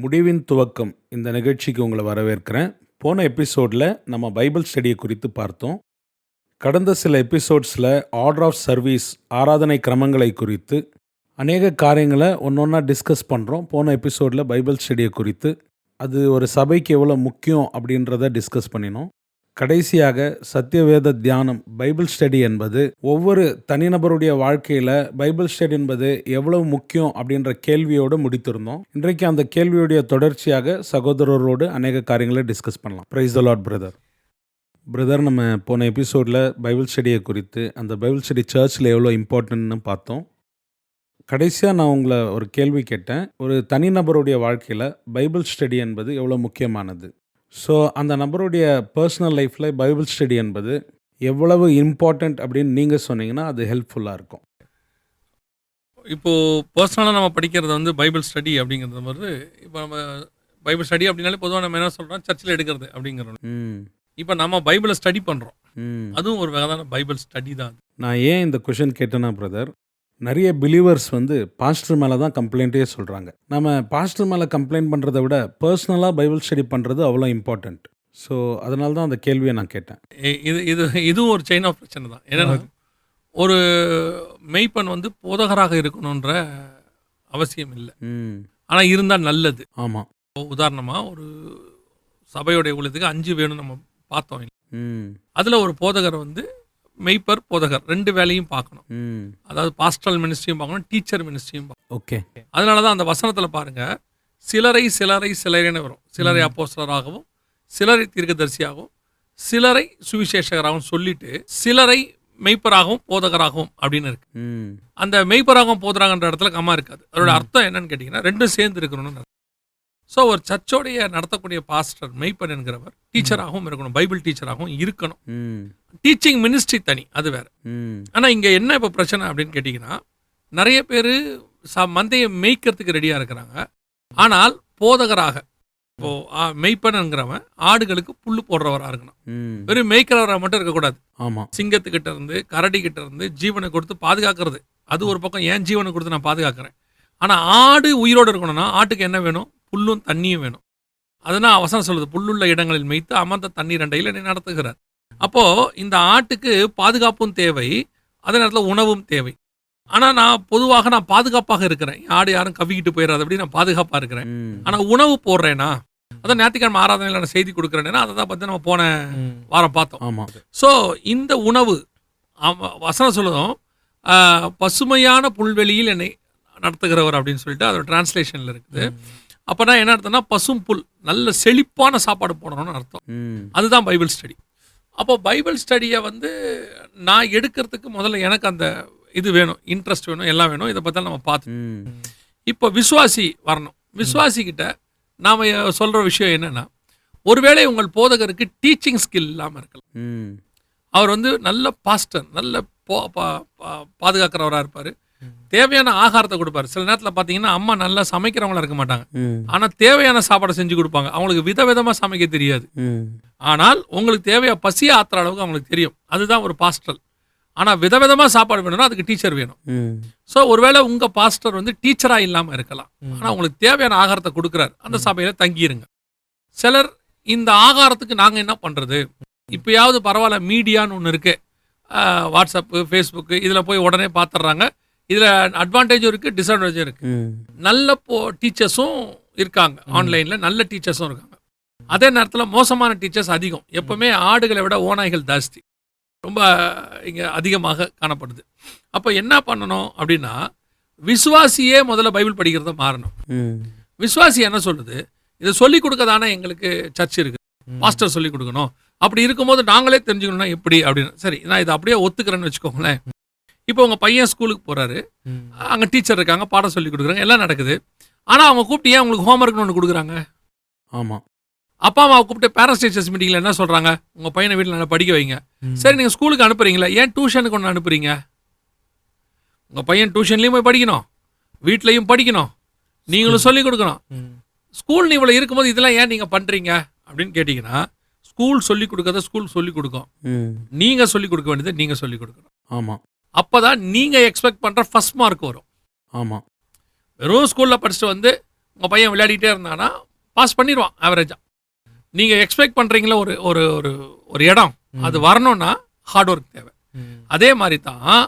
முடிவின் துவக்கம் இந்த நிகழ்ச்சிக்கு உங்களை வரவேற்கிறேன். போன எபிசோடில் நம்ம பைபிள் ஸ்டடியை குறித்து பார்த்தோம். கடந்த சில எபிசோட்ஸில் ஆர்டர் ஆஃப் சர்வீஸ் ஆராதனை கிரமங்களை குறித்து அநேக காரியங்களை ஒன்றொன்னா டிஸ்கஸ் பண்ணுறோம். போன எபிசோடில் பைபிள் ஸ்டடியை குறித்து அது ஒரு சபைக்கு எவ்வளோ முக்கியம் அப்படின்றத டிஸ்கஸ் பண்ணினோம். கடைசியாக சத்தியவேத தியானம் பைபிள் ஸ்டடி என்பது ஒவ்வொரு தனிநபருடைய வாழ்க்கையில் பைபிள் ஸ்டடி என்பது எவ்வளவு முக்கியம் அப்படின்ற கேள்வியோடு முடித்திருந்தோம். இன்றைக்கு அந்த கேள்வியுடைய தொடர்ச்சியாக சகோதரரோடு அநேக காரியங்களை டிஸ்கஸ் பண்ணலாம். Praise the Lord brother. நம்ம போன எபிசோடில் பைபிள் ஸ்டடியை குறித்து அந்த பைபிள் ஸ்டடி சர்ச்சில் எவ்வளோ இம்பார்ட்டன்ட்னு பார்த்தோம். கடைசியாக நான் உங்களை ஒரு கேள்வி கேட்டேன். ஒரு தனிநபருடைய வாழ்க்கையில் பைபிள் ஸ்டடி என்பது எவ்வளோ முக்கியமானது. ஸோ அந்த நபருடைய பர்சனல் லைஃப்பில் பைபிள் ஸ்டடி என்பது எவ்வளவு இம்பார்ட்டண்ட் அப்படின்னு நீங்கள் சொன்னீங்கன்னா அது ஹெல்ப்ஃபுல்லாக இருக்கும். இப்போது பர்சனலாக நம்ம படிக்கிறது வந்து பைபிள் ஸ்டடி அப்படிங்கிறது வந்து இப்போ நம்ம பைபிள் ஸ்டடி அப்படின்னாலே பொதுவாக நம்ம என்ன சொல்கிறோம், சர்ச்சில் எடுக்கிறது அப்படிங்கிறோம். இப்போ நம்ம பைபிளை ஸ்டடி பண்ணுறோம், அதுவும் ஒரு வகையான பைபிள் ஸ்டடி தான். நான் ஏன் இந்த கொஷின் கேட்டேன்னா பிரதர், நிறைய பிலீவர்ஸ் வந்து பாஸ்டர் மேலே தான் கம்ப்ளைண்ட்டே சொல்கிறாங்க. நம்ம பாஸ்டர் மேலே கம்ப்ளைண்ட் பண்ணுறதை விட பர்சனலாக பைபிள் ஸ்டடி பண்ணுறது அவ்வளோ இம்பார்ட்டண்ட். ஸோ அதனால தான் அந்த கேள்வியை நான் கேட்டேன். இதுவும் ஒரு செயின் ஆஃப் பிரச்சனை தான். ஏன்னா ஒரு மெய்ப்பன் வந்து போதகராக இருக்கணுன்ற அவசியம் இல்லை, ஆனால் இருந்தால் நல்லது. ஆமாம். உதாரணமாக ஒரு சபையுடைய ஊழியத்துக்கு 5 வேணும் நம்ம பார்த்தோம். அதில் ஒரு போதகர் வந்து மெய்ப்பர் போதகர் 2 வேலையும் பார்க்கணும். அதாவது பாஸ்டரல் மினிஸ்ட்ரியும் பார்க்கணும், டீச்சர் மினிஸ்ட்ரியும் பார்க்கணும். ஓகே. அதனால தான் அந்த வசனத்தில் பாருங்க, சிலரைன்னு வரும். சிலரை அப்போஸ்தலராகவும், சிலரை தீர்க்கதரிசியாகவும், சிலரை சுவிசேஷகராகவும் சொல்லிட்டு சிலரை மெய்ப்பராகவும் போதகராகவும் அப்படின்னு இருக்கு. அந்த மெய்ப்பராகவும் போதகராகன்ற இடத்துல கம்மா இருக்காது. அதோட அர்த்தம் என்னன்னு கேட்டிங்கன்னா 2 சேர்ந்து இருக்கணும்னு. ஸோ ஒரு சர்ச்சோடைய நடத்தக்கூடிய பாஸ்டர் மெய்ப்பன் என்கிறவர் டீச்சராகவும் இருக்கணும், பைபிள் டீச்சராகவும் இருக்கணும். டீச்சிங் மினிஸ்ட்ரி தனி, அது வேற. ஆனால் இங்கே என்ன இப்போ பிரச்சனை அப்படின்னு கேட்டிங்கன்னா, நிறைய பேர் மந்தையை மேய்க்கிறதுக்கு ரெடியாக இருக்கிறாங்க, ஆனால் போதகராக இப்போ மெய்ப்பன்ங்கிறவன் ஆடுகளுக்கு புல்லு போடுறவராக இருக்கணும். வெறும் மேய்க்கிறவராக மட்டும் இருக்கக்கூடாது. ஆமாம். சிங்கத்துக்கிட்ட இருந்து கரடி கிட்ட இருந்து ஜீவனை கொடுத்து பாதுகாக்கிறது அது ஒரு பக்கம். ஏன் ஜீவனை கொடுத்து நான் பாதுகாக்கிறேன், ஆனால் ஆடு உயிரோடு இருக்கணும்னா ஆட்டுக்கு என்ன வேணும், புல்லும் தண்ணியும் வேணும். அதனால் அவசரம் சொல்லுது, புல்லுள்ள இடங்களில் மேய்த்து அமர்ந்த தண்ணீர் அண்டையில் என்னை நடத்துகிறார். அப்போது இந்த ஆட்டுக்கு பாதுகாப்பும் தேவை, அதே நேரத்தில் உணவும் தேவை. ஆனால் நான் பொதுவாக பாதுகாப்பாக இருக்கிறேன், ஆடு யாரும் கவிக்கிட்டு போயிடாது அப்படி நான் பாதுகாப்பாக இருக்கிறேன். ஆனால் உணவு போடுறேன்னா, அதான் ஞாயிற்றுக்கிழமை ஆராதனையில் நான் செய்தி கொடுக்குறேன்னா அதை தான் பார்த்து நம்ம போன வாரம் பார்த்தோம். ஆமாம். ஸோ இந்த உணவு வசனம் சொல்லுதும், பசுமையான புல்வெளியில் என்னை நடத்துகிறவர் அப்படின்னு சொல்லிட்டு அதோட டிரான்ஸ்லேஷனில் இருக்குது. அப்போனா என்ன அர்த்தம்னா, பசும் புல், நல்ல செழிப்பான சாப்பாடு போடணும்னு அர்த்தம். அதுதான் பைபிள் ஸ்டடி. அப்போ பைபிள் ஸ்டடியை வந்து நான் எடுக்கிறதுக்கு முதல்ல எனக்கு அந்த இது வேணும், இன்ட்ரெஸ்ட் வேணும், எல்லாம் வேணும். இதை பற்றி நம்ம பார்த்து இப்போ விசுவாசி வரணும். விசுவாசிக்கிட்ட நாம் சொல்கிற விஷயம் என்னென்னா, ஒருவேளை உங்கள் போதகருக்கு டீச்சிங் ஸ்கில் இல்லாமல் இருக்கலாம். அவர் வந்து நல்ல பாஸ்டர், நல்ல பாதுகாக்கிறவராக இருப்பார், தேவையான ஆகாரத்தை கொடுப்பாரு. சில நேரத்தில் பார்த்தீங்கன்னா அம்மா நல்லா சமைக்கிறவங்களா இருக்க மாட்டாங்க, ஆனால் தேவையான சாப்பாடை செஞ்சு கொடுப்பாங்க. அவங்களுக்கு விதவிதமாக சமைக்க தெரியாது, ஆனால் உங்களுக்கு தேவையா பசியா ஆத்துற அளவுக்கு அவங்களுக்கு தெரியும். அதுதான் ஒரு பாஸ்டர். ஆனால் விதவிதமாக சாப்பாடு வேணும்னா அதுக்கு டீச்சர் வேணும். ஸோ ஒருவேளை உங்கள் பாஸ்டர் வந்து டீச்சராக இல்லாமல் இருக்கலாம், ஆனால் உங்களுக்கு தேவையான ஆகாரத்தை கொடுக்குறாரு, அந்த சபையில் தங்கிடுங்க. சிலர் இந்த ஆகாரத்துக்கு நாங்கள் என்ன பண்ணுறது, இப்போயாவது பரவாயில்ல மீடியான்னு ஒன்று இருக்குது, வாட்ஸ்அப்பு ஃபேஸ்புக்கு, இதில் போய் உடனே பார்த்துட்றாங்க. இதில் அட்வான்டேஜும் இருக்குது, டிஸ்அட்வான்டேஜும் இருக்குது. நல்ல டீச்சர்ஸும் இருக்காங்க ஆன்லைனில், நல்ல டீச்சர்ஸும் இருக்காங்க. அதே நேரத்தில் மோசமான டீச்சர்ஸ் அதிகம். எப்போவுமே ஆடுகளை விட ஓநாய்கள் ஜாஸ்தி, ரொம்ப இங்கே அதிகமாக காணப்படுது. அப்போ என்ன பண்ணணும் அப்படின்னா, விசுவாசியே முதல்ல பைபிள் படிக்கிறத மாறணும். விசுவாசி என்ன சொல்லுது, இதை சொல்லிக் கொடுக்க தானே எங்களுக்கு சர்ச் இருக்குது, பாஸ்டர் சொல்லிக் கொடுக்கணும். அப்படி இருக்கும்போது நாங்களே தெரிஞ்சுக்கணும்னா எப்படி அப்படின்னு. சரி, நான் இதை அப்படியே ஒத்துக்கிறேன்னு வச்சுக்கோங்களேன். இப்போ உங்கள் பையன் ஸ்கூலுக்கு போகிறாரு, அங்கே டீச்சர் இருக்காங்க, பாடம் சொல்லி கொடுக்குறாங்க, எல்லாம் நடக்குது. ஆனால் அவங்க கூப்பிட்டு ஏன் உங்களுக்கு ஹோம்ஒர்க்னு ஒன்று கொடுக்குறாங்க? ஆமாம். அப்பா அம்மாவை கூப்பிட்டு பேரண்ட்ஸ் டீச்சர்ஸ் மீட்டிங்கில் என்ன சொல்கிறாங்க, உங்கள் பையனை வீட்டில் நல்லா படிக்க வைங்க. சரி, நீங்கள் ஸ்கூலுக்கு அனுப்புறீங்களா, ஏன் டியூஷனுக்கு ஒன்று அனுப்புறீங்க? உங்கள் பையன் டியூஷன்லேயும் போய் படிக்கணும், வீட்லேயும் படிக்கணும், நீங்களும் சொல்லிக் கொடுக்கணும். ஸ்கூல் நீ இவ்வளோ இருக்கும்போது இதெல்லாம் ஏன் நீங்கள் பண்ணுறீங்க அப்படின்னு கேட்டிங்கன்னா, ஸ்கூல் சொல்லிக் கொடுக்கறத ஸ்கூல் சொல்லிக் கொடுக்கும், நீங்கள் சொல்லிக் கொடுக்க வேண்டியதை நீங்கள் சொல்லிக் கொடுக்கணும். ஆமாம். அப்போ தான் நீங்கள் எக்ஸ்பெக்ட் பண்ணுற ஃபஸ்ட் மார்க் வரும். ஆமாம். வெறும் ஸ்கூலில் படிச்சுட்டு வந்து உங்கள் பையன் விளையாடிட்டே இருந்தானா பாஸ் பண்ணிடுவான் ஆவரேஜாக. நீங்கள் எக்ஸ்பெக்ட் பண்ணுறீங்களா ஒரு ஒரு ஒரு ஒரு இடம், அது வரணும்னா ஹார்ட் ஒர்க் தேவை. அதே மாதிரி தான்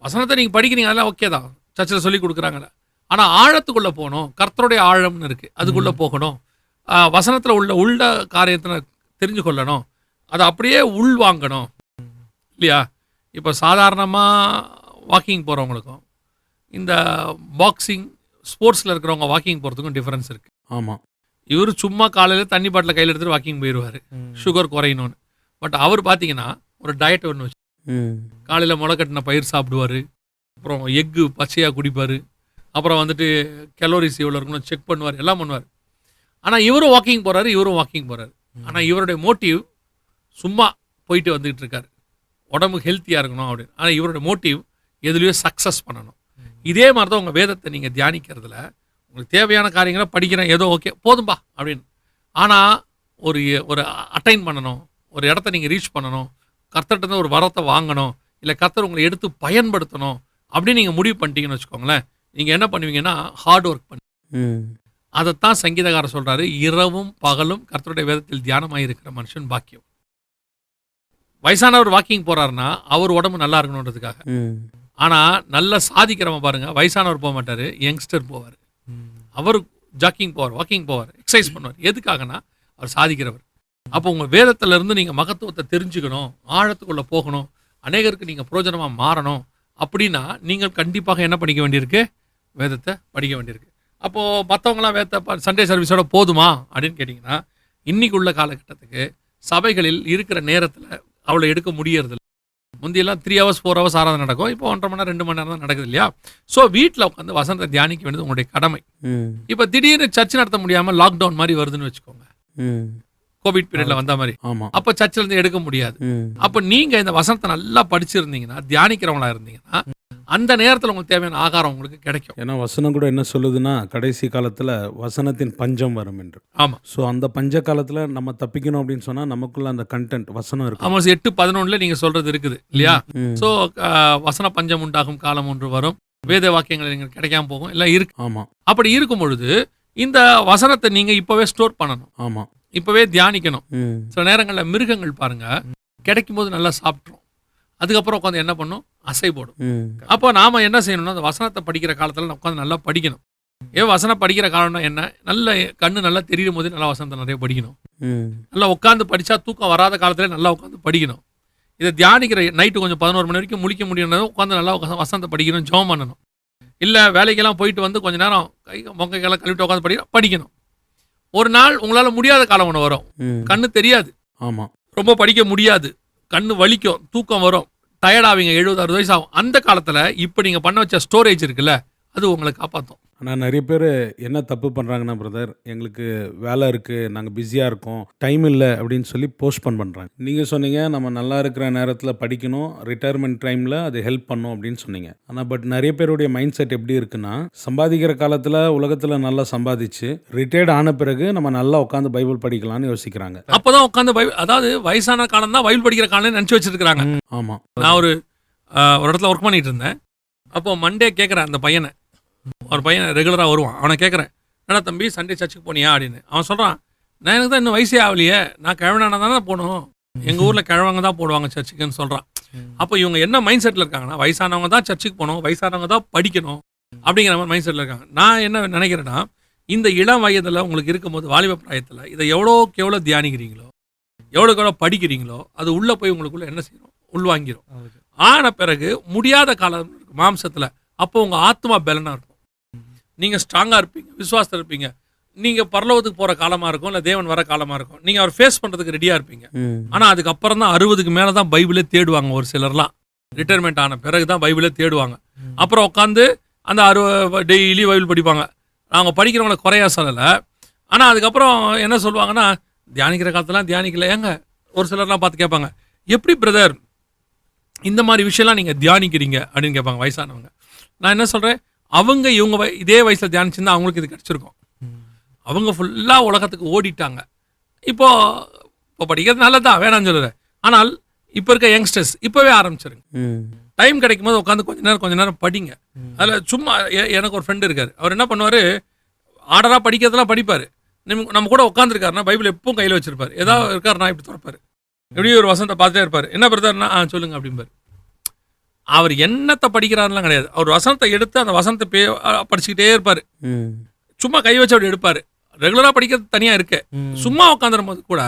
வசனத்தை நீங்கள் படிக்கிறீங்க, அதெல்லாம் ஓகே தான், சர்ச்சில் சொல்லி கொடுக்குறாங்கல்ல. ஆனால் ஆழத்துக்குள்ளே போகணும், கர்த்தருடைய ஆழம்னு இருக்குது, அதுக்குள்ளே போகணும். வசனத்தில் உள்ள காரியத்தை தெரிஞ்சு கொள்ளணும், அதை அப்படியே உள் வாங்கணும் இல்லையா? இப்போ சாதாரணமாக வாக்கிங் போகிறவங்களுக்கும் இந்த பாக்ஸிங் ஸ்போர்ட்ஸில் இருக்கிறவங்க வாக்கிங் போகிறதுக்கும் டிஃப்ரென்ஸ் இருக்குது. ஆமாம். இவர் சும்மா காலையில் தண்ணி பாட்டில் கையில் எடுத்துகிட்டு வாக்கிங் போயிடுவார், சுகர் குறையணும்னு. பட் அவர் பார்த்தீங்கன்னா ஒரு டயட் ஒன்று வச்சு காலையில் முளைக்கட்டின பயிர் சாப்பிடுவார், அப்புறம் எக்கு பச்சையாக குடிப்பார், அப்புறம் வந்துட்டு கலோரிஸ் எவ்வளோ இருக்குன்னு செக் பண்ணுவார், எல்லாம் பண்ணுவார். ஆனால் இவரும் வாக்கிங் போகிறாரு, இவரும் வாக்கிங் போகிறாரு. ஆனால் இவருடைய மோட்டிவ் சும்மா போயிட்டு வந்துக்கிட்டு இருக்காரு, உடம்பு ஹெல்த்தியாக இருக்கணும் அப்படின்னு. ஆனால் இவருடைய மோட்டிவ் எதுலேயோ சக்ஸஸ் பண்ணணும். இதே மாதிரி தான் உங்கள் வேதத்தை நீங்கள் தியானிக்கிறதுல உங்களுக்கு தேவையான காரியங்களை படிக்கிறேன், ஏதோ ஓகே போதும்பா அப்படின்னு. ஆனால் ஒரு ஒரு அட்டைன் பண்ணணும், ஒரு இடத்த நீங்கள் ரீச் பண்ணணும், கர்த்தர்கிட்ட ஒரு வரத்தை வாங்கணும், இல்லை கர்த்தர் உங்களை எடுத்து பயன்படுத்தணும் அப்படின்னு நீங்கள் முடிவு பண்ணிட்டீங்கன்னு வச்சுக்கோங்களேன், நீங்கள் என்ன பண்ணுவீங்கன்னா ஹார்ட் ஒர்க் பண்ணி. அதைத்தான் சங்கீதக்காரர் சொல்கிறாரு, இரவும் பகலும் கர்த்தருடைய வேதத்தில் தியானமாக இருக்கிற மனுஷன் பாக்கியம். வயசானவர் வாக்கிங் போகிறாருன்னா அவர் உடம்பு நல்லா இருக்கணுன்றதுக்காக. ஆனால் நல்லா சாதிக்கிறவங்க பாருங்கள், வயசானவர் போக மாட்டார், யங்ஸ்டர் போவார். அவர் ஜாக்கிங் போவார், வாக்கிங் போவார், எக்ஸசைஸ் பண்ணுவார். எதுக்காகனா அவர் சாதிக்கிறவர். அப்போ உங்கள் வேதத்திலேருந்து நீங்கள் மகத்துவத்தை தெரிஞ்சுக்கணும், ஆழத்துக்குள்ளே போகணும், அநேகருக்கு நீங்கள் பிரயோஜனமாக மாறணும் அப்படின்னா நீங்கள் கண்டிப்பாக என்ன படிக்க வேண்டியிருக்கு? வேதத்தை படிக்க வேண்டியிருக்கு. அப்போது மற்றவங்களாம் வேதத்தை சண்டே சர்வீஸோட போதுமா அப்படின்னு கேட்டிங்கன்னா, இன்றைக்கு உள்ள காலகட்டத்துக்கு சபைகளில் இருக்கிற நேரத்தில் அவளை எடுக்க முடியறதில்ல. முந்தியெல்லாம் 3 hours 4 hours ஆராதனை நடக்கும், இப்போ 1.5 மணி நேரம் 2 மணி நேரம் தான் நடக்குது இல்லையா? ஸோ வீட்டில் உட்காந்து வசனத்தை தியானிக்க வேண்டியது உங்களுடைய கடமை. இப்போ திடீர்னு சர்ச் நடத்த முடியாமல் லாக்டவுன் மாதிரி வருதுன்னு வச்சுக்கோங்க, கோவிட் பீரியட்ல வந்த மாதிரி. அப்போ சர்ச்சில் இருந்து எடுக்க முடியாது. அப்போ நீங்கள் இந்த வசனத்தை நல்லா படிச்சிருந்தீங்கன்னா, தியானிக்கிறவங்களா இருந்தீங்கன்னா, அந்த நேரத்தில் உங்களுக்கு தேவையான ஆகாரம் உங்களுக்கு கிடைக்கும். ஏன்னா வசனம் கூட என்ன சொல்லுதுன்னா, கடைசி காலத்தில் வசனத்தின் பஞ்சம் வரும் என்று. ஆமாம். ஸோ அந்த பஞ்ச காலத்தில் நம்ம தப்பிக்கணும் அப்படின்னு சொன்னால் நமக்குள்ள அந்த கண்டென்ட் வசனம் இருக்கு. ஆமாம், 8:11 நீங்கள் சொல்றது இருக்குது இல்லையா? ஸோ வசன பஞ்சம் உண்டாகும் காலம் ஒன்று வரும், வேத வாக்கியங்கள் நீங்கள் கிடைக்காம போகும், எல்லாம் இருக்கு. ஆமாம். அப்படி இருக்கும் பொழுது இந்த வசனத்தை நீங்கள் இப்போவே ஸ்டோர் பண்ணணும். ஆமாம். இப்போவே தியானிக்கணும். சில நேரங்களில் மிருகங்கள் பாருங்க கிடைக்கும் போது நல்லா சாப்பிட்றோம், அதுக்கப்புறம் உட்காந்து என்ன பண்ணும்? அசை போடும். அப்போ நாம என்ன செய்யணும்னா, அந்த வசனத்தை படிக்கிற காலத்தில் உட்காந்து நல்லா படிக்கணும். ஏன் வசனம் படிக்கிற காலம்னா என்ன? நல்ல கண்ணு நல்லா தெரியும் போது நல்லா வசனத்தை நிறைய படிக்கணும். நல்லா உட்காந்து படித்தா தூக்கம் வராத காலத்தில் நல்லா உட்காந்து படிக்கணும். இதை தியானிக்கிற நைட்டு கொஞ்சம் 11 மணி வரைக்கும் முழிக்க முடியும், உட்காந்து நல்லா வசனத்தை படிக்கணும், ஜெபம் பண்ணணும். இல்லை வேலைக்கெல்லாம் போயிட்டு வந்து கொஞ்சம் நேரம் மொக்கைக்கெல்லாம் கழுவிட்டு உட்காந்து படிக்கணும். ஒரு நாள் உங்களால் முடியாத காலம் ஒன்று வரும், கண்ணு தெரியாது, ஆமாம், ரொம்ப படிக்க முடியாது, கண்ணு வலிக்கும், தூக்கம் வரும், டயர்டாவீங்க, 70-60 வயசு ஆகும். அந்த காலத்தில் இப்போ நீங்கள் பண்ண வச்ச ஸ்டோரேஜ் இருக்குல்ல, அது உங்களை காப்பாற்றும். ஆனால் நிறைய பேர் என்ன தப்பு பண்ணுறாங்கன்னா, பிரதர் எங்களுக்கு வேலை இருக்குது, நாங்கள் பிஸியாக இருக்கோம், டைம் இல்லை அப்படின்னு சொல்லி போஸ்ட்போன் பண்ணுறாங்க. நீங்கள் சொன்னீங்க நம்ம நல்லா இருக்கிற நேரத்தில் படிக்கணும், ரிட்டையர்மெண்ட் டைமில் அது ஹெல்ப் பண்ணும் அப்படின்னு சொன்னீங்க. ஆனால் பட் நிறைய பேருடைய மைண்ட் செட் எப்படி இருக்குன்னா, சம்பாதிக்கிற காலத்தில் உலகத்தில் நல்லா சம்பாதிச்சு ரிட்டையர்ட் ஆன பிறகு நம்ம நல்லா உட்காந்து பைபிள் படிக்கலாம்னு யோசிக்கிறாங்க. அப்போ தான் உட்காந்து அதாவது வயசான காலம் தான் பைபிள் படிக்கிற காலம் நினச்சி வச்சிருக்கிறாங்க. ஆமாம். நான் ஒரு இடத்துல ஒர்க் பண்ணிட்டு இருந்தேன். அப்போ மண்டே கேட்குறேன், அந்த பையனை, ஒரு பையன் ரெகுலராக வருவான், அவனை கேட்குறேன், என்ன தம்பி சண்டே சர்ச்சுக்கு போனியா அப்படின்னு. அவன் சொல்கிறான், நான் எனக்கு தான் இன்னும் வயசே ஆகலையே, நான் கிழவனான தானே போகணும், எங்கள் ஊரில் கிழவங்க தான் போடுவாங்க சர்ச்சுக்குன்னு சொல்கிறான். அப்போ இவங்க என்ன மைண்ட் செட்டில் இருக்காங்கன்னா, வயசானவங்க தான் சர்ச்சுக்கு போகணும், வயசானவங்க தான் படிக்கணும் அப்படிங்கிற மாதிரி மைண்ட் செட்டில் இருக்காங்க. நான் என்ன நினைக்கிறேன்னா, இந்த இளம் வயதில் உங்களுக்கு இருக்கும்போது, வாலிப பிராயத்தில் இதை எவ்வளோக்கு எவ்வளோ தியானிக்கிறீங்களோ, எவ்வளோக்கு எவ்வளோ படிக்கிறீங்களோ, அது உள்ளே போய் உங்களுக்குள்ளே என்ன செய்யணும்? உள்வாங்கிடும். ஆன பிறகு முடியாத காலம் மாம்சத்தில், அப்போ உங்கள் ஆத்மா பலனாக இருக்கும், நீங்கள் ஸ்ட்ராங்காக இருப்பீங்க, விசுவாசத்தில் இருப்பீங்க, நீங்கள் பரலோகத்துக்கு போகிற காலமாக இருக்கும், இல்லை தேவன் வர காலமாக இருக்கும், நீங்கள் அவர் ஃபேஸ் பண்ணுறதுக்கு ரெடியாக இருப்பீங்க. ஆனால் அதுக்கப்புறம் தான் 60க்கு மேலே தான் பைபிளே தேடுவாங்க. ஒரு சிலர்லாம் ரிட்டையர்மெண்ட் ஆன பிறகு தான் பைபிளே தேடுவாங்க. அப்புறம் உட்காந்து அந்த டெய்லி பைபிள் படிப்பாங்க. அவங்க படிக்கிறவங்களை குறையா சொல்லலை. ஆனால் அதுக்கப்புறம் என்ன சொல்லுவாங்கன்னா, தியானிக்கிற காலத்துலாம் தியானிக்கல. ஏங்க ஒரு சிலர்லாம் பார்த்து கேட்பாங்க, எப்படி பிரதர் இந்த மாதிரி விஷயம்லாம் நீங்கள் தியானிக்கிறீங்க அப்படின்னு கேட்பாங்க வயசானவங்க. நான் என்ன சொல்கிறேன், அவங்க இவங்க இதே வயசில் தியானிச்சிருந்தா அவங்களுக்கு இது கிடச்சிருக்கும். அவங்க ஃபுல்லாக உலகத்துக்கு ஓடிட்டாங்க. இப்போ படிக்கிறது நல்லதான், வேணான்னு சொல்லுறேன். ஆனால் இப்போ இருக்க யங்ஸ்டர்ஸ் இப்போவே ஆரம்பிச்சிருங்க. டைம் கிடைக்கும் போது உட்காந்து கொஞ்ச நேரம் படிங்க. அதில் சும்மா எனக்கு ஒரு ஃப்ரெண்டு இருக்கார், அவர் என்ன பண்ணுவார், ஆர்டராக படிக்கிறதெல்லாம் படிப்பார். நம்ம கூட உட்காந்துருக்காருன்னா பைபிள் எப்பவும் கையில் வச்சிருப்பார். ஏதாவது இருக்காருன்னா இப்படி திறப்பார். எப்படியும் ஒரு வசனத்தை பார்த்துட்டே இருப்பார். என்ன பிரதர்னா சொல்லுங்க அப்படிம்பார். அவர் என்னத்தை படிக்கிறாருலாம் கிடையாது. அவர் வசனத்தை எடுத்து அந்த வசனத்தை படிச்சுக்கிட்டே இருப்பார். சும்மா கை வச்சு அப்படி எடுப்பார். ரெகுலராக படிக்கிறது தனியாக இருக்கு. சும்மா உட்காந்துரும் போது கூட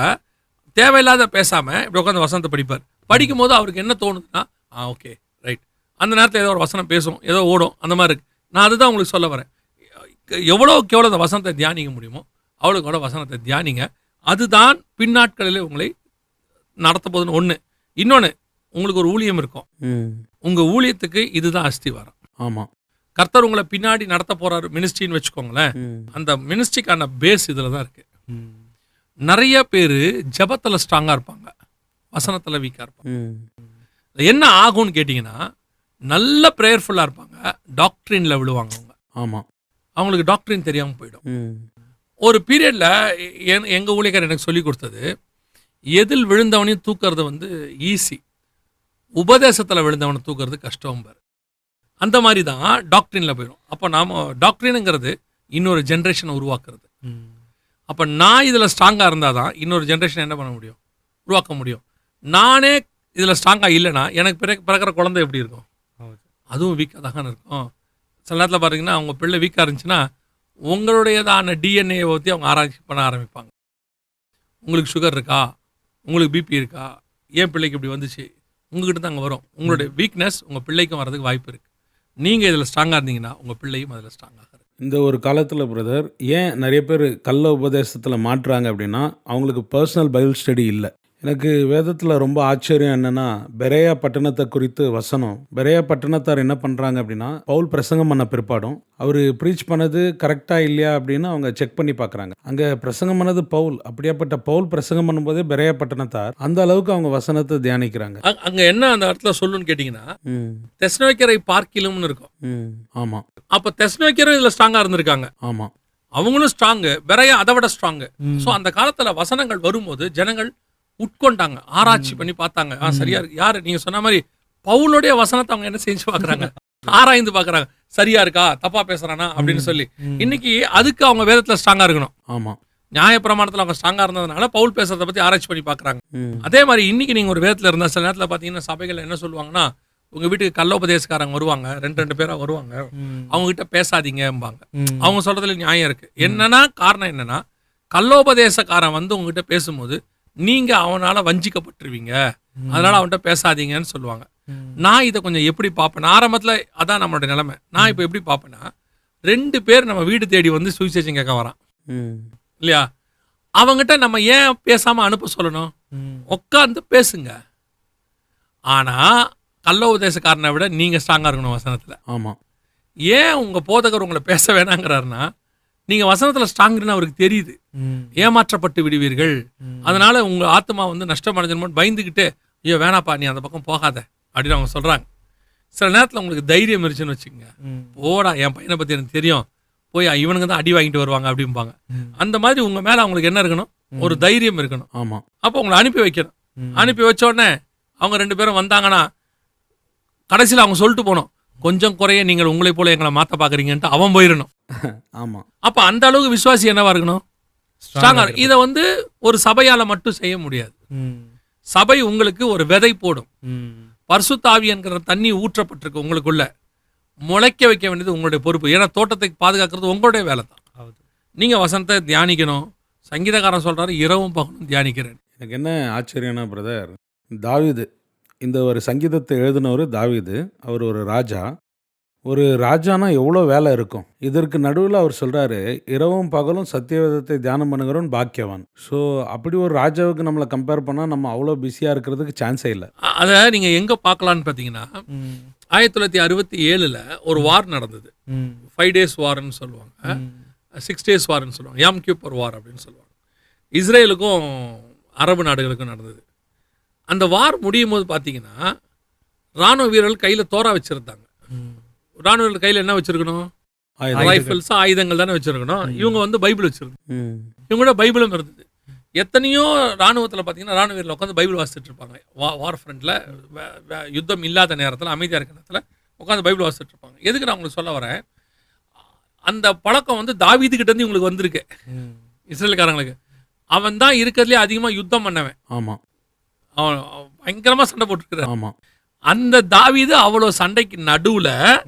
தேவையில்லாத பேசாமல் இப்படி உட்காந்து வசனத்தை படிப்பார். படிக்கும் போது அவருக்கு என்ன தோணுதுன்னா ஓகே ரைட், அந்த நேரத்தில் ஏதோ ஒரு வசனம் பேசும், ஏதோ ஓடும், அந்த மாதிரி இருக்கு. நான் அதுதான் உங்களுக்கு சொல்ல வரேன். எவ்வளோக்கு எவ்வளோ அந்த வசனத்தை தியானிக்க முடியுமோ அவ்வளோக்கு எவ்வளோ வசனத்தை தியானிங்க. அதுதான் பின்னாட்களில் உங்களை நடத்த போதுன்னு ஒன்று. இன்னொன்று, உங்களுக்கு ஒரு ஊழியம் இருக்கும். உங்கள் ஊழியத்துக்கு இதுதான் அஸ்திவாரம். ஆமாம். கர்த்தர் உங்களை பின்னாடி நடத்த போறாரு மினிஸ்ட்ரின்னு வச்சுக்கோங்களேன். அந்த மினிஸ்ட்ரிக்கான பேஸ் இதில் தான் இருக்கு. நிறைய பேர் ஜபத்தில் ஸ்ட்ராங்காக இருப்பாங்க, வசனத்தில் வீக்காக இருப்பாங்க. என்ன ஆகும்னு கேட்டிங்கன்னா, நல்ல ப்ரேயர்ஃபுல்லாக இருப்பாங்க, டாக்ட்ரினில் விழுவாங்க அவங்க. ஆமாம், அவங்களுக்கு டாக்ட்ரின் தெரியாமல் போயிடும். ஒரு பீரியடில் எங்கள் ஊழியக்காரர் எனக்கு சொல்லி கொடுத்தது, எதில் விழுந்தவனையும் தூக்கிறது ஈஸி, உபதேசத்தில் விழுந்தவனை தூக்கிறது கஷ்டம் பாரு. அந்த மாதிரி தான் டாக்ட்ரினில் போயிடும். அப்போ நாம் டாக்ட்ரினுங்கிறது இன்னொரு ஜென்ரேஷனை உருவாக்குறது. அப்போ நான் இதில் ஸ்ட்ராங்காக இருந்தால் தான் இன்னொரு ஜென்ரேஷன் என்ன பண்ண முடியும், உருவாக்க முடியும். நானே இதில் ஸ்ட்ராங்காக இல்லைன்னா எனக்கு பிறக்கிற குழந்தை எப்படி இருக்கும்? அதுவும் வீக்காக தான் இருக்கும். சில நேரத்தில் பார்த்தீங்கன்னா அவங்க பிள்ளை வீக்காக இருந்துச்சுன்னா உங்களுடையதான டிஎன்ஏ ஊற்றி அவங்க ஆராய்ச்சி பண்ண ஆரம்பிப்பாங்க. உங்களுக்கு சுகர் இருக்கா, உங்களுக்கு பிபி இருக்கா, ஏன் பிள்ளைக்கு இப்படி வந்துச்சு, உங்ககிட்ட தான் அங்கே வரும். உங்களுடைய வீக்னஸ் உங்கள் பிள்ளைக்கும் வரதுக்கு வாய்ப்பு இருக்குது. நீங்கள் இதில் ஸ்ட்ராங்காக இருந்தீங்கன்னா உங்கள் பிள்ளையும் அதில் ஸ்ட்ராங்காக இருக்கும். இந்த ஒரு காலத்தில் பிரதர், ஏன் நிறைய பேர் கள்ள உபதேசத்தில் மாட்டுறாங்க அப்படின்னா, அவங்களுக்கு பர்சனல் பைபிள் ஸ்டடி இல்லை. எனக்கு வேதத்தில் ரொம்ப ஆச்சரியம் என்னென்னா, பெரேயா பட்டணத்தை குறித்து வசனம். பெரேயா பட்டணத்தார் என்ன பண்ணுறாங்க அப்படின்னா, பவுல் பிரசங்கம் பண்ண பிற்பாடும் அவர் ப்ரீச் பண்ணது கரெக்டாக இல்லையா அப்படின்னு அவங்க செக் பண்ணி பார்க்குறாங்க. அங்கே பிரசங்கம் பண்ணது பவுல். அப்படியாப்பட்ட பவுல் பிரசங்கம் பண்ணும்போதே பெரேயா பட்டணத்தார் அந்த அளவுக்கு அவங்க வசனத்தை தியானிக்கிறாங்க. அங்கே என்ன அந்த இடத்துல சொல்லுன்னு கேட்டிங்கன்னா, தெஸ்னோக்கரை பார்க்கிலும்னு இருக்கும். ஆமாம். அப்போ தெஸ்னோக்கரும் இதில் ஸ்ட்ராங்காக இருந்திருக்காங்க. ஆமாம், அவங்களும் ஸ்ட்ராங்கு, பெரேயா அதை விட ஸ்ட்ராங்கு. ஸோ அந்த காலத்தில் வசனங்கள் வரும்போது ஜனங்கள் உட்கொண்டாங்க, ஆராய்ச்சி பண்ணி பார்த்தாங்க. சரியா இருக்கு. யாரு நீங்க சொன்ன மாதிரி பவுலுடைய வசனத்தை அவங்க என்ன செஞ்சு பார்க்குறாங்க, ஆராய்ந்து பார்க்குறாங்க, சரியா இருக்கா, தப்பா பேசுறானா அப்படின்னு சொல்லி. இன்னைக்கு அதுக்கு அவங்க வேதத்தில் ஸ்ட்ராங்கா இருக்கணும். ஆமா, நியாயப்பிரமாணத்தில் அவங்க ஸ்ட்ராங்கா இருந்ததுனால பவுல் பேசுறதை பத்தி ஆராய்ச்சி பண்ணி பார்க்குறாங்க. அதே மாதிரி இன்னைக்கு நீங்க ஒரு வேதத்தில் இருந்தால் சில நேரத்தில் பார்த்தீங்கன்னா சபைகள் என்ன சொல்லுவாங்கன்னா, உங்க வீட்டுக்கு கள்ளோபதேசக்காரங்க வருவாங்க, ரெண்டு பேரா வருவாங்க, அவங்க கிட்ட பேசாதீங்கம்பாங்க. அவங்க சொல்றதுல நியாயம் இருக்கு. என்னன்னா காரணம் என்னன்னா, கள்ளோபதேசக்காரன் உங்ககிட்ட பேசும்போது நீங்க அவனால வஞ்சிக்கப்பட்டுருவீங்க, அதனால அவன்கிட்ட பேசாதீங்கன்னு சொல்லுவாங்க. நான் இதை கொஞ்சம் எப்படி பார்ப்பேன், ஆரம்பத்தில் அதான் நம்மளுடைய நிலைமை. நான் இப்போ எப்படி பார்ப்பேன்னா, 2 பேர் நம்ம வீடு தேடி சுவிசேஷம் கேட்க வரான் இல்லையா, அவங்ககிட்ட நம்ம ஏன் பேசாம அனுப்ப சொல்லணும்? உட்காந்து பேசுங்க. ஆனா கள்ள உபதேசக்காரனை விட நீங்க ஸ்ட்ராங்கா இருக்கணும் வசனத்துல. ஆமா. ஏன் உங்க போதகர் உங்களை பேச வேணாங்கிறாருன்னா, நீங்க வசனத்துல ஸ்ட்ராங்னு அவருக்கு தெரியுது. ஏமாற்றப்பட்டு விடுவீர்கள், அதனால உங்க ஆத்மா நஷ்டமடைஞ்சிருமோ பயந்துகிட்டு, ஐயோ வேணாப்பா நீ அந்த பக்கம் போகாத அப்படின்னு அவங்க சொல்றாங்க. சில நேரத்தில் உங்களுக்கு தைரியம் இருந்துச்சுன்னு வச்சுக்கோங்க, போடா என் பையனை பத்தி எனக்கு தெரியும், போய் இவனுங்க தான் அடி வாங்கிட்டு வருவாங்க அப்படிம்பாங்க. அந்த மாதிரி உங்க மேல அவங்களுக்கு என்ன இருக்கணும், ஒரு தைரியம் இருக்கணும். ஆமா. அப்போ உங்களை அனுப்பி வைக்கணும். அனுப்பி வச்ச உடனே அவங்க 2 பேரும் வந்தாங்கன்னா கடைசியில் அவங்க சொல்லிட்டு போனோம், கொஞ்சம் குறைய நீங்கள் உங்களை போல எங்களை மாற்ற பார்க்குறீங்கன்ட்டு அவன் போயிடணும். ஆமாம். அப்போ அந்த அளவுக்கு விசுவாசி என்னவா இருக்கணும், ஸ்ட்ராங்கா. இதை ஒரு சபையால மட்டும் செய்ய முடியாது. சபை உங்களுக்கு ஒரு விதை போடும். பரிசுத்த ஆவி என்கிற தண்ணி ஊற்றப்பட்டிருக்கு உங்களுக்குள்ள, முளைக்க வைக்க வேண்டியது உங்களுடைய பொறுப்பு. ஏன்னா தோட்டத்தை பாதுகாக்கிறது உங்களுடைய வேலை தான். நீங்க வசனத்தை தியானிக்கணும். சங்கீதக்காரன் சொல்றாரு, இரவும் பகலும் தியானிக்கிறேன். எனக்கு என்ன ஆச்சரியம்னா பிரதர், தாவீது, இந்த ஒரு சங்கீதத்தை எழுதினவர் தாவீது. அவர் ஒரு ராஜா. ஒரு ராஜானா எவ்வளோ வேலை இருக்கும். இதற்கு நடுவில் அவர் சொல்கிறாரு, இரவும் பகலும் சத்தியவேதத்தை தியானம் பண்ணுகிறவன் பாக்கியவான். ஸோ அப்படி ஒரு ராஜாவுக்கு நம்மளை கம்பேர் பண்ணால் நம்ம அவ்வளோ பிஸியாக இருக்கிறதுக்கு சான்ஸே இல்லை. அதை நீங்கள் எங்கே பார்க்கலான்னு பார்த்தீங்கன்னா, 1967 ஒரு வார் நடந்தது. 5 days வார்ன்னு சொல்லுவாங்க, 6 days வார்ன்னு சொல்லுவாங்க, யாம் கியூப்பர் வார் அப்படின்னு சொல்லுவாங்க. இஸ்ரேலுக்கும் அரபு நாடுகளுக்கும் நடந்தது. அந்த வார் முடியும் போது பார்த்தீங்கன்னா, ராணுவ வீரர்கள் கையில் தோரா வச்சுருந்தாங்க. ராணுவ வீரர்கள் கையில் என்ன வச்சுருக்கணும், ரைஃபிள்ஸ், ஆயுதங்கள் தானே வச்சுருக்கணும். இவங்க பைபிள் வச்சுருக்கணும். இவங்களோட பைபிளும் இருந்தது. எத்தனையோ ராணுவத்தில் பார்த்தீங்கன்னா ராணுவ வீரர்கள் உட்காந்து பைபிள் வாசிச்சுட்டு இருப்பாங்க. வார் ஃப்ரண்ட்டில், யுத்தம் இல்லாத நேரத்தில், அமைதியாக இருக்கிற நேரத்தில் உட்காந்து பைபிள் வாசிச்சுட்டு இருப்பாங்க. எதுக்கு நான் உங்களுக்கு சொல்ல வரேன், அந்த பழக்கம் வந்து தாவீதுகிட்ட இருந்து இவங்களுக்கு வந்திருக்கு, இஸ்ரேல்காரங்களுக்கு. அவன் தான் இருக்கிறதுலே அதிகமாக யுத்தம் பண்ணவன். ஆமாம். அவன் பயங்கரமாக சண்டை போட்டுருக்கிறார். ஆமாம். அந்த தாவீது அவ்வளோ சண்டைக்கு நடுவில்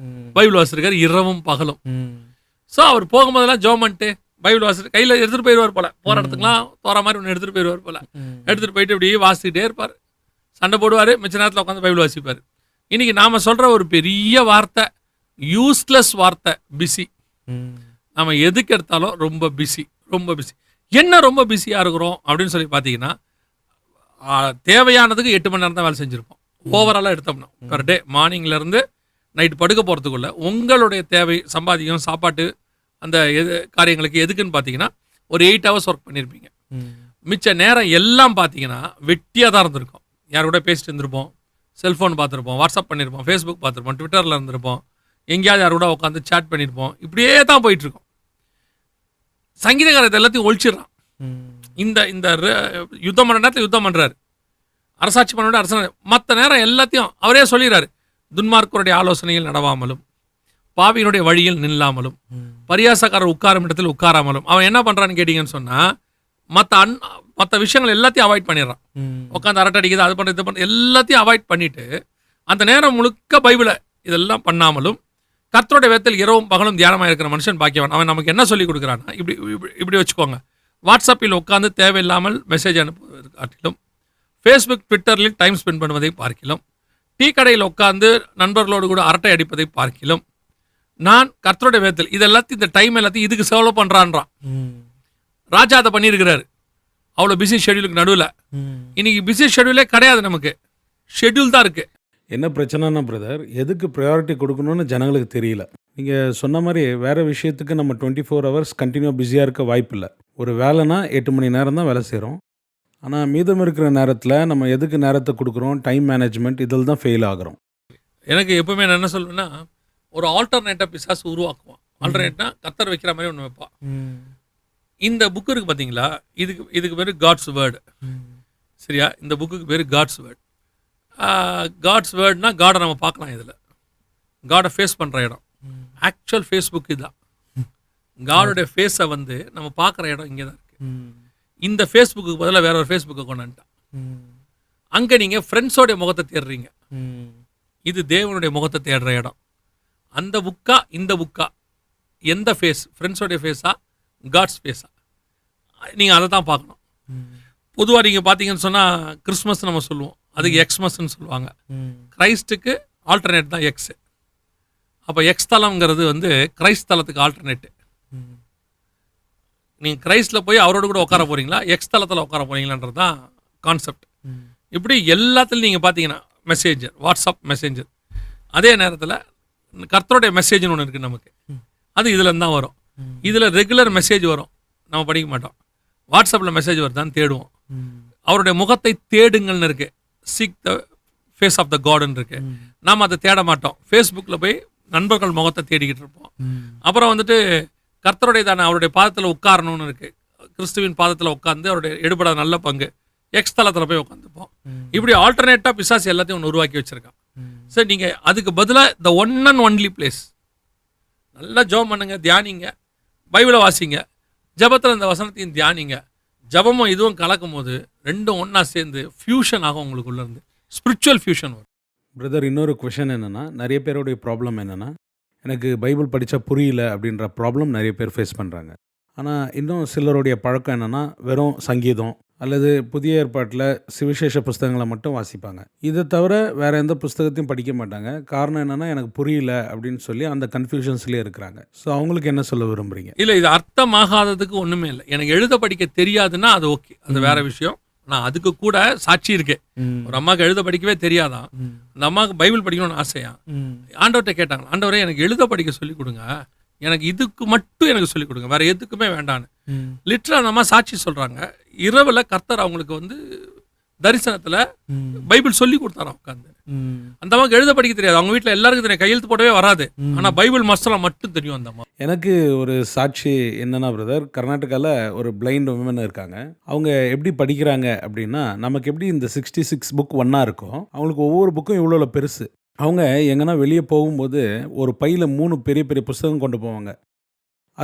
பைபிள் வாசிருக்காரு இரவும் பகலும். ஸோ அவர் போகும்போதெல்லாம் ஜெபம் பண்ணிட்டு பைபிள் வாசிட்டு கையில் எடுத்துகிட்டு போயிடுவார் போல, போகிற இடத்துக்குலாம் தோற மாதிரி ஒன்று எடுத்துகிட்டு போயிடுவார் போல. எடுத்துகிட்டு போயிட்டு இப்படி வாசிக்கிட்டே இருப்பார், சண்டை போடுவார், மிச்ச நேரத்தில் உட்காந்து பைபிள் வாசிப்பார். இன்னைக்கு நாம் சொல்கிற ஒரு பெரிய வார்த்தை, யூஸ்லெஸ் வார்த்தை, பிஸி. நம்ம எதுக்கு எடுத்தாலும் ரொம்ப பிஸி, ரொம்ப பிஸி. என்ன ரொம்ப பிஸியாக இருக்கிறோம் அப்படின்னு சொல்லி பார்த்தீங்கன்னா, தேவையானதுக்கு 8 மணி நேரம் தான் வேலை செஞ்சுருப்போம் ஓவராலாக எடுத்தோம்னா. பர் டே மார்னிங்லேருந்து நைட் படுக்க போகிறதுக்குள்ள உங்களுடைய தேவை, சம்பாதிக்கும், சாப்பாட்டு, அந்த காரியங்களுக்கு எதுக்குன்னு பார்த்தீங்கன்னா ஒரு 8 ஹவர்ஸ் ஒர்க் பண்ணியிருப்பீங்க. மிச்ச நேரம் எல்லாம் பார்த்தீங்கன்னா வெட்டியாக தான் இருந்திருக்கும். யார் கூட பேசிட்டு இருந்திருப்போம், செல்ஃபோன் பார்த்துருப்போம், வாட்ஸ்அப் பண்ணியிருப்போம், ஃபேஸ்புக் பார்த்துருப்போம், ட்விட்டரில் இருந்திருப்போம், எங்கேயாவது யார் கூட உட்காந்து சேட் பண்ணியிருப்போம். இப்படியே தான் போயிட்டுருக்கோம். சங்கீதக்காரத்தை எல்லாத்தையும் ஒழிச்சிடறான். இந்த இந்த யுத்தம் பண்ணுற நேரத்தில் யுத்தம் பண்ணுறாரு, அரசாட்சி பண்ண அரசு, மற்ற நேரம் எல்லாத்தையும் அவரே சொல்லிடுறாரு. துன்மார்க்கருடைய ஆலோசனையில் நடவாமலும், பாவியினுடைய வழியில் நில்லாமலும், பரியாசக்காரர் உட்காரும் இடத்தில் உட்காராமலும். அவன் என்ன பண்ணுறான்னு கேட்டிங்கன்னு சொன்னால் மற்ற விஷயங்கள் எல்லாத்தையும் அவாய்ட் பண்ணிடுறான். உட்காந்து அரட்டை அடிக்குது, அது பண்ணுறது, இது பண்ணுறது எல்லாத்தையும் அவாய்ட் பண்ணிவிட்டு அந்த நேரம் முழுக்க பைபிளை இதெல்லாம் பண்ணாமலும் கர்த்தருடைய வேதத்தில் இரவும் பகலும் தியானமாக இருக்கிற மனுஷன் பாக்கியவன். அவன் நமக்கு என்ன சொல்லி கொடுக்குறான்னா, இப்படி வச்சுக்கோங்க. வாட்ஸ்அப்பில் உட்காந்து தேவையில்லாமல் மெசேஜ் அனுப்புவதை காட்டிலும், ஃபேஸ்புக் ட்விட்டரில் டைம் ஸ்பெண்ட் பண்ணுவதை பார்க்கிலும், டீ கடையில் உட்காந்து நண்பர்களோடு கூட அரட்டை அடிப்பதை பார்க்கிலும், நான் கர்த்தருடைய வேதத்தில் இதெல்லாத்தையும், இந்த டைம் எல்லாத்தையும் இதுக்கு செலவு பண்ணுறான்றான். ராஜா அதை பண்ணியிருக்கிறாரு அவ்வளோ பிஸி ஷெடியூலுக்கு நடுவில். இன்னைக்கு பிஸி ஷெடியூலே கிடையாது, நமக்கு ஷெடியூல் தான் இருக்குது. என்ன பிரச்சனைனா பிரதர், எதுக்கு ப்ரையாரிட்டி கொடுக்கணும்னு ஜனங்களுக்கு தெரியல. நீங்கள் சொன்ன மாதிரி வேறு விஷயத்துக்கு நம்ம 24 ஹவர்ஸ் கண்டினியூ பிஸியாக இருக்க வாய்ப்பு இல்லை. ஒரு வேலைனா 8 மணி நேரம் தான் வேலை செய்கிறோம். ஆனால் மீதம் இருக்கிற நேரத்தில் நம்ம எதுக்கு நேரத்தை கொடுக்குறோம், டைம் மேனேஜ்மெண்ட், இதில் தான் ஃபெயில் ஆகிறோம். எனக்கு எப்பவுமே நான் என்ன சொல்லுவேன்னா, ஒரு ஆல்டர்னேட்டாக பிசாசு உருவாக்குவான். ஆல்டர்னேட்னா கத்தர் வைக்கிற மாதிரி ஒன்று வைப்பான். இந்த புக்கு இருக்குது பார்த்தீங்களா, இதுக்கு பேர் காட்ஸ் வேர்டு. சரியா? இந்த புக்குக்கு பேர் காட்ஸ் வேர்டு. காட்ஸ் வேர்ட்னா காடை நம்ம பார்க்கலாம், இதில் காடை ஃபேஸ் பண்ணுற இடம். ஆக்சுவல் ஃபேஸ்புக் இதுதான். காடோடைய ஃபேஸை வந்து நம்ம பார்க்குற இடம் இங்கே தான் இருக்குது. இந்த ஃபேஸ்புக்கு பதிலாக வேற ஒரு ஃபேஸ்புக்கை கொண்டான்ட்டான். அங்கே நீங்கள் ஃப்ரெண்ட்ஸோடைய முகத்தை தேடுறீங்க, இது தேவனுடைய முகத்தை தேடுற இடம். அந்த புக்கா இந்த புக்கா, எந்த ஃபேஸ், ஃப்ரெண்ட்ஸோடைய ஃபேஸா காட்ஸ் ஃபேஸா, நீங்கள் அதை தான் பார்க்கணும். பொதுவாக நீங்கள் பார்த்தீங்கன்னு சொன்னால் கிறிஸ்மஸ் நம்ம சொல்லுவோம், அதுக்கு எக்ஸ்மஸ்ன்னு சொல்லுவாங்க. கிரைஸ்டுக்கு ஆல்டர்னேட் தான் எக்ஸு. அப்போ எக்ஸ் தலம்ங்கிறது வந்து கிரைஸ்ட் தலத்துக்கு ஆல்டர்னேட்டு. நீங்கள் கிரைஸ்டில் போய் அவரோட கூட உட்கார போகிறீங்களா, எக்ஸ் தலத்தில் உட்கார போகிறீங்களான்றது தான் கான்செப்ட். இப்படி எல்லாத்துலையும் நீங்கள் பார்த்தீங்கன்னா மெசேஞ்சர், வாட்ஸ்அப் மெசேஞ்சர், அதே நேரத்தில் கர்த்தருடைய மெசேஜ்னு ஒன்று இருக்குது நமக்கு, அது இதுலேருந்து தான் வரும். இதில் ரெகுலர் மெசேஜ் வரும், நம்ம படிக்க மாட்டோம். வாட்ஸ்அப்பில் மெசேஜ் வருதான்னு தேடுவோம். அவருடைய முகத்தை தேடுங்கள்னு இருக்கு, seek the face of the காட்னு இருக்கு. நாம் அதை தேட மாட்டோம். ஃபேஸ்புக்கில் போய் நண்பர்கள் முகத்தை தேடிக்கிட்டு இருப்போம். அப்புறம் வந்துட்டு கர்த்தருடைய தானே அவருடைய பாதத்தில் உட்காரணும்னு இருக்கு, கிறிஸ்துவின் பாதத்தில் உட்காந்து அவருடைய எடுபட நல்ல பங்கு எக்ஸ் தளத்தில் போய் உட்காந்துப்போம். இப்படி ஆல்டர்னேட்டாக பிசாசு எல்லாத்தையும் ஒன்று உருவாக்கி வச்சிருக்கான். சரி, நீங்கள் அதுக்கு பதிலாக the one and only place, நல்லா ஜெபம் பண்ணுங்க, தியானிங்க, பைபிளை வாசிங்க, ஜபத்தில் இந்த வசனத்தையும் தியானிங்க. ஜபமும் இதுவும் கலக்கும் போது ரெண்டும் ஒன்றா சேர்ந்து ஃபியூஷன் ஆகும், உங்களுக்குள்ள இருந்து ஸ்பிரிச்சுவல் ஃபியூஷன் வரும். பிரதர், இன்னொரு கொஷன் என்னென்னா, நிறைய பேருடைய ப்ராப்ளம் என்னென்னா, எனக்கு பைபிள் படித்தா புரியல அப்படின்ற ப்ராப்ளம் நிறைய பேர் ஃபேஸ் பண்ணுறாங்க. ஆனால் இன்னும் சிலருடைய பழக்கம் என்னென்னா, வெறும் சங்கீதம் அல்லது புதிய ஏற்பாட்டில் சுவிசேஷ புஸ்தகங்களை மட்டும் வாசிப்பாங்க. இதை தவிர வேறு எந்த புஸ்தகத்தையும் படிக்க மாட்டாங்க. காரணம் என்னென்னா, எனக்கு புரியல அப்படின்னு சொல்லி அந்த கன்ஃபியூஷன்ஸ்லேயே இருக்கிறாங்க. ஸோ அவங்களுக்கு என்ன சொல்ல விரும்புகிறீங்க? இல்லை, இது அர்த்தமாகாததுக்கு ஒன்றுமே இல்லை. எனக்கு எழுத படிக்க தெரியாதுன்னா அது ஓகே, அது வேற விஷயம். நான் அதுக்கு கூட சாட்சி இருக்கேன். ஒரு அம்மாவுக்கு எழுத படிக்கவே தெரியாதான், அந்த அம்மாவுக்கு பைபிள் படிக்கணும்னு ஆசையா, ஆண்டவர்கிட்ட கேட்டாங்க, ஆண்டவரே எனக்கு எழுத படிக்க சொல்லி கொடுங்க, எனக்கு இதுக்கு மட்டும் எனக்கு சொல்லிக் கொடுங்க, வேற எதுக்குமே வேண்டான்னு. லிட்டரலா அந்த அம்மா சாட்சி சொல்றாங்க. இரவுல கர்த்தர் அவங்களுக்கு வந்து தரிசனத்துல பைபிள் சொல்லி கொடுத்தாராம் உட்காந்து. அந்த அம்மாவுக்கு எழுத படிக்க தெரியாது, அவங்க வீட்டுல எல்லாருக்கும் தெரியும், கையெழுத்து போடவே வராது, ஆனா பைபிள் மஸ்தலம் மட்டும் தெரியும் அந்த அம்மா. எனக்கு ஒரு சாட்சி என்னன்னா பிரதர், கர்நாடகாவில் ஒரு பிளைண்ட் உமன் இருக்காங்க. அவங்க எப்படி படிக்கிறாங்க அப்படின்னா, நமக்கு எப்படி இந்த 66 புக் ஒன்றா இருக்கும், அவங்களுக்கு ஒவ்வொரு புக்கும் இவ்வளோ பெருசு. அவங்க எங்கன்னா வெளியே போகும்போது ஒரு பையில் 3 பெரிய பெரிய புஸ்தகம் கொண்டு போவாங்க.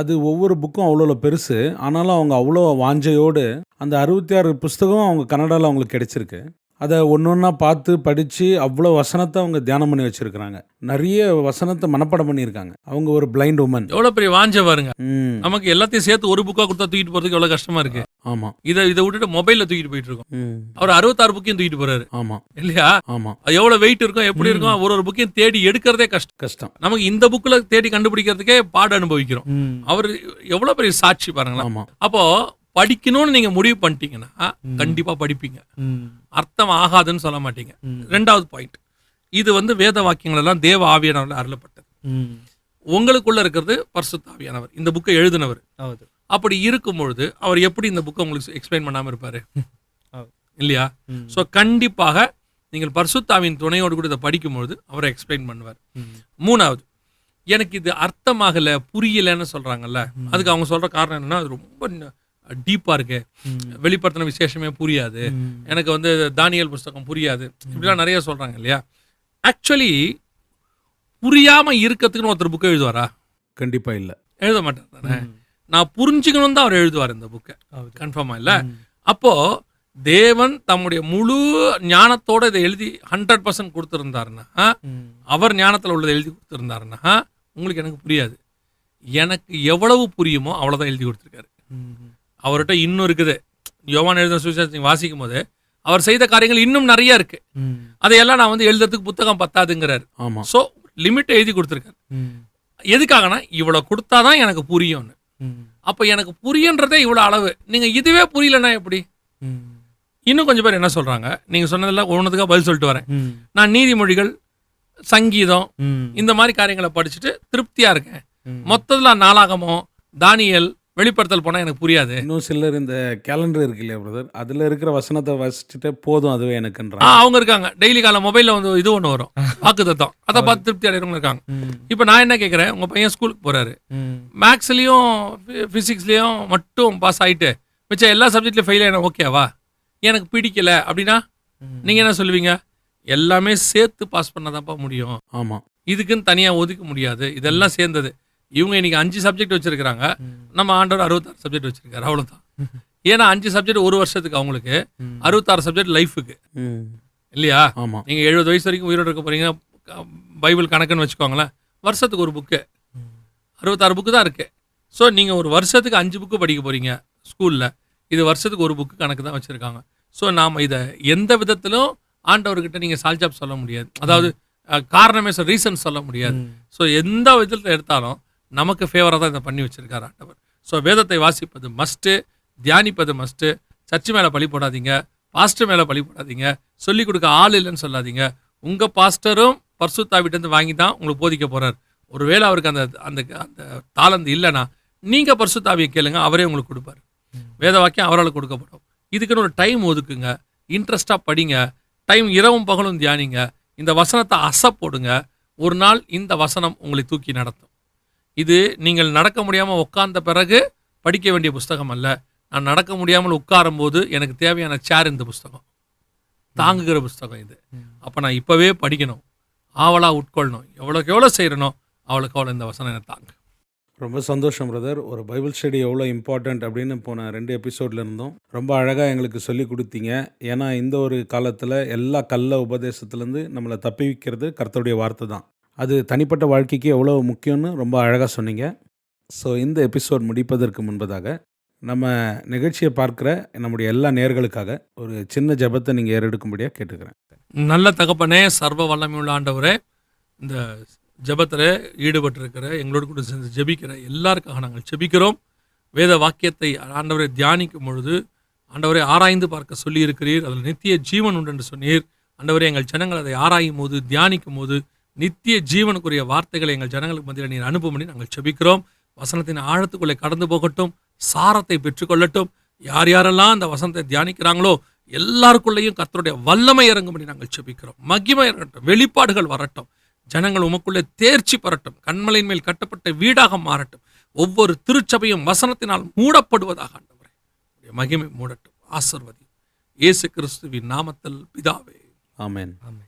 அது ஒவ்வொரு புக்கும் அவ்வளோ பெருசு. ஆனாலும் அவங்க அவ்வளோ வாஞ்சையோடு அந்த 66 புஸ்தகம் அவங்க கன்னடாவில் அவங்களுக்கு கிடைச்சிருக்கு. அதை ஒன்று பார்த்து படித்து அவ்வளோ வசனத்தை அவங்க தியானம் பண்ணி வச்சுருக்கிறாங்க. நிறைய வசனத்தை மனப்பாடம் பண்ணியிருக்காங்க. அவங்க ஒரு பிளைண்ட் உமன். எவ்வளோ பெரிய வாஞ்ச பாருங்க. நமக்கு எல்லாத்தையும் சேர்த்து ஒரு புக்காக கொடுத்தா தூக்கிட்டு போகிறதுக்கு எவ்வளோ கஷ்டமா இருக்கு. ஆமாம். இதை விட்டுட்டு மொபைலில் தூக்கிட்டு போயிட்டு இருக்கோம். அவர் 66 புக்கையும் தூக்கிட்டு போறாரு. ஆமாம் இல்லையா? ஆமாம். அது எவ்வளோ வெயிட் இருக்கும், எப்படி இருக்கும், ஒரு புக்கையும் தேடி எடுக்கிறதே கஷ்டம். நமக்கு இந்த புக்கில் தேடி கண்டுபிடிக்கிறதுக்கே பாடு அனுபவிக்கிறோம். அவர் எவ்வளோ பெரிய சாட்சி பாருங்களேன். ஆமாம். அப்போ படிக்கணும்னு நீங்க முடிவு பண்ணிட்டீங்கன்னா கண்டிப்பா படிப்பீங்க. அர்த்தம் ஆகாதுன்னு சொல்ல மாட்டீங்க. 2வது பாயிண்ட், இது வேத வாக்கியங்கள் எல்லாம் தேவ ஆவியானவர் அருளப்பட்டது. உங்களுக்குள்ள இருக்கிறது பரிசுத்த ஆவியானவர், இந்த புக்கை எழுதினவர். அப்படி இருக்கும் பொழுது அவர் எப்படி இந்த புக்கை உங்களுக்கு எக்ஸ்பிளைன் பண்ணாம இருப்பாரு? இல்லையா? சோ கண்டிப்பாக நீங்கள் பரிசுத்த ஆவியின் துணையோடு கூட இதை படிக்கும்பொழுது அவரை எக்ஸ்பிளைன் பண்ணுவார். 3வது, எனக்கு இது அர்த்தமாகல, புரியலன்னு சொல்றாங்கல்ல, அதுக்கு அவங்க சொல்ற காரணம் என்னன்னா, அது ரொம்ப டீப்பா இருக்கு, வெளிப்படுத்தின விசேஷமே புரியாது, எனக்கு தானியேல் புஸ்தகம் புரியாது, இப்படிலாம் நிறைய சொல்றாங்க இல்லையா? ஆக்சுவலி புரியாம இருக்கிறதுக்குன்னு ஒருத்தர் புக்கை எழுதுவாரா? கண்டிப்பா இல்ல, எழுத மாட்டார் தானே. நான் புரிஞ்சுக்கணும் தான் அவர் எழுதுவார் இந்த புக்கை. கன்ஃபார்மா இல்ல? அப்போ தேவன் தம்முடைய முழு ஞானத்தோட இதை எழுதி 100% கொடுத்திருந்தாருன்னா, அவர் ஞானத்துல உள்ளதை எழுதி கொடுத்திருந்தாருன்னா உங்களுக்கு எனக்கு புரியாது. எனக்கு எவ்வளவு புரியுமோ அவ்வளவுதான் எழுதி கொடுத்திருக்காரு. அவர்கிட்ட இன்னும் இருக்குது. யோவான் எழுதின சுவிசேஷத்தை வாசிக்கும் போது அவர் செய்த காரியங்கள் இன்னும் நிறைய இருக்கு. அதையெல்லாம் நான் எழுதுறதுக்கு புத்தகம் பத்தாதுங்கிறாரு. சோ லிமிட் எழுதி கொடுத்திருக்காரு. எதுக்காகனா இவ்வளவு கொடுத்தாதான் எனக்கு புரியும்னு. அப்ப எனக்கு புரியன்றதே இவ்வளவு அளவு. நீங்க இதுவே புரியலன்னா எப்படி? இன்னும் கொஞ்சம் பேர் என்ன சொல்றாங்க, நீங்க சொன்னதெல்லாம் ஒண்ணுத்துக்காக பதில் சொல்லிட்டு வரேன். நான் நீதிமொழிகள், சங்கீதம், இந்த மாதிரி காரியங்களை படிச்சுட்டு திருப்தியா இருக்கேன். மொத்தத்துல நாளாகமோ, தானியேல், வெளிப்படுத்தல் போனா எனக்கு புரியாது. இன்னும் சிலர் இந்த கேலண்டர் இருக்கு இல்லையா பிரதர், அதுல இருக்கிற வசனத்தை வசிச்சுட்டு போதும் அதுவே எனக்குன்றாங்க. அவங்க இருக்காங்க. டெய்லி காலை மொபைல்ல இது ஒண்ணு வரும், வாக்குத்தத்தம், அதை பார்த்து திருப்தி அடைகிறவங்க இருக்காங்க. இப்ப நான் என்ன கேட்கிறேன், உங்க பையன் ஸ்கூலுக்கு போறாரு, மேக்ஸ்லயும் பிசிக்ஸ்லயும் மட்டும் பாஸ் ஆயிட்டு மிச்சம் எல்லா சப்ஜெக்ட்லயும் ஃபெயில் ஆயிடும், ஓகேவா? எனக்கு பிடிக்கல அப்படின்னா நீங்க என்ன சொல்லுவீங்க? எல்லாமே சேர்த்து பாஸ் பண்ணதான்ப்பா முடியும். ஆமா, இதுக்குன்னு தனியா ஒதுக்க முடியாது, இதெல்லாம் சேர்ந்தது. இவங்க இன்னைக்கு 5 சப்ஜெக்ட் வச்சிருக்காங்க, நம்ம ஆண்டவர் 66 சப்ஜெக்ட் வச்சிருக்காரு, அவ்வளவுதான். ஏன்னா 5 சப்ஜெக்ட் ஒரு வருஷத்துக்கு, அவங்களுக்கு 66 சப்ஜெக்ட் லைஃபுக்கு, இல்லையா? நீங்க 70 வயசு வரைக்கும் உயிரோடு இருக்க போறீங்க, பைபிள் கணக்குன்னு வச்சுக்கோங்களேன், வருஷத்துக்கு ஒரு புக்கு, 66 புக்கு தான் இருக்கு. ஸோ நீங்க ஒரு வருஷத்துக்கு 5 புக்கு படிக்க போறீங்க ஸ்கூல்ல, இது வருஷத்துக்கு ஒரு புக்கு கணக்கு தான் வச்சிருக்காங்க. ஸோ நாம இதை எந்த விதத்திலும் ஆண்டவர்கிட்ட நீங்க சால்ஜாப் சொல்ல முடியாது, அதாவது காரணமே ரீசன் சொல்ல முடியாது. ஸோ எந்த விதத்தில் எடுத்தாலும் நமக்கு ஃபேவராக தான் இதை பண்ணி வச்சிருக்காரு ஆண்டவர். ஸோ வேதத்தை வாசிப்பது மஸ்ட்டு, தியானிப்பது மஸ்ட்டு. சர்ச்சு மேலே பழி போடாதீங்க, பாஸ்டர் மேலே பழி போடாதீங்க, சொல்லிக் கொடுக்க ஆள் இல்லைன்னு சொல்லாதீங்க. உங்கள் பாஸ்டரும் பரிசுத்தாவிட்டேருந்து வாங்கி தான் உங்களுக்கு போதிக்க போகிறார். ஒருவேளை அவருக்கு அந்த அந்த அந்த தாளந்து இல்லைன்னா நீங்கள் பரிசுத்தாவியை கேளுங்க, அவரே உங்களுக்கு கொடுப்பார். வேத வாக்கியம் அவரால் கொடுக்கப்படும். இதுக்குன்னு ஒரு டைம் ஒதுக்குங்க, இன்ட்ரெஸ்டாக படிங்க, டைம் இரவும் பகலும் தியானிங்க, இந்த வசனத்தை போடுங்க. ஒரு நாள் இந்த வசனம் உங்களை தூக்கி நடத்தும். இது நீங்கள் நடக்க முடியாமல் உட்கார்ந்த பிறகு படிக்க வேண்டிய புஸ்தகம் அல்ல. நான் நடக்க முடியாமல் உட்காரும் போது எனக்கு தேவையான சேர் இந்த புஸ்தகம், தாங்குகிற புஸ்தகம் இது. அப்போ நான் இப்போவே படிக்கணும், ஆவலாக உட்கொள்ளணும். எவ்வளோக்கு எவ்வளோ செய்யணும் அவ்வளோக்கு அவ்வளோ இந்த வசனம் எனக்கு தாங்க. ரொம்ப சந்தோஷம் பிரதர். ஒரு பைபிள் ஸ்டடி எவ்வளோ இம்பார்ட்டண்ட் அப்படின்னு போன 2 எபிசோடில் இருந்தோம் ரொம்ப அழகாக எங்களுக்கு சொல்லி கொடுத்தீங்க. ஏன்னா இந்த ஒரு காலத்தில் எல்லா கள்ள உபதேசத்துலேருந்து நம்மளை தப்பிவிக்கிறது கர்த்தருடைய வார்த்தை தான். அது தனிப்பட்ட வாழ்க்கைக்கு எவ்வளோ முக்கியம்னு ரொம்ப அழகாக சொன்னீங்க. ஸோ இந்த எபிசோட் முடிப்பதற்கு முன்பதாக நம்ம நிகழ்ச்சியை பார்க்குற நம்முடைய எல்லா நேயர்களுக்காக ஒரு சின்ன ஜெபத்தை நீங்கள் ஏறெடுக்கும்படியாக கேட்டுக்கிறேன். நல்ல தகப்பனே, சர்வ வல்லமையுள்ள ஆண்டவரே, இந்த ஜெபத்தில் ஈடுபட்டிருக்கிற எங்களோடு கூட சேர்ந்து ஜெபிக்கிற எல்லாருக்காக நாங்கள் ஜெபிக்கிறோம். வேத வாக்கியத்தை ஆண்டவரை தியானிக்கும் பொழுது ஆண்டவரை ஆராய்ந்து பார்க்க சொல்லியிருக்கிறீர், அதில் நித்திய ஜீவன் உண்டு என்று சொன்னீர். ஆண்டவரே, எங்கள் ஜனங்கள் அதை ஆராயும் போது, தியானிக்கும் போது நித்திய ஜீவனுக்குரிய வார்த்தைகளை எங்கள் ஜனங்களுக்கு மத்தியில் நீர் அனுப்பும்படி நாங்கள் ஜெபிக்கிறோம். வசனத்தின் ஆழத்துக்குள்ளே கடந்து போகட்டும், சாரத்தை பெற்றுக்கொள்ளட்டும். யார் யாரெல்லாம் அந்த வசனத்தை தியானிக்கிறாங்களோ எல்லாருக்குள்ளேயும் கர்த்தருடைய வல்லமை இறங்கும்படி நாங்கள் ஜெபிக்கிறோம். மகிமை இறங்கட்டும், வெளிப்பாடுகள் வரட்டும், ஜனங்கள் உமக்குள்ளே தேர்ச்சி பெறட்டும், கண்மலையின் மேல் கட்டப்பட்ட வீடாக மாறட்டும். ஒவ்வொரு திருச்சபையும் வசனத்தினால் மூடப்படுவதாக ஆண்டவரே மகிமை மூடட்டும். ஆசீர்வதி இயேசு கிறிஸ்துவின் நாமத்தில் பிதாவே, ஆமென். ஆமென்.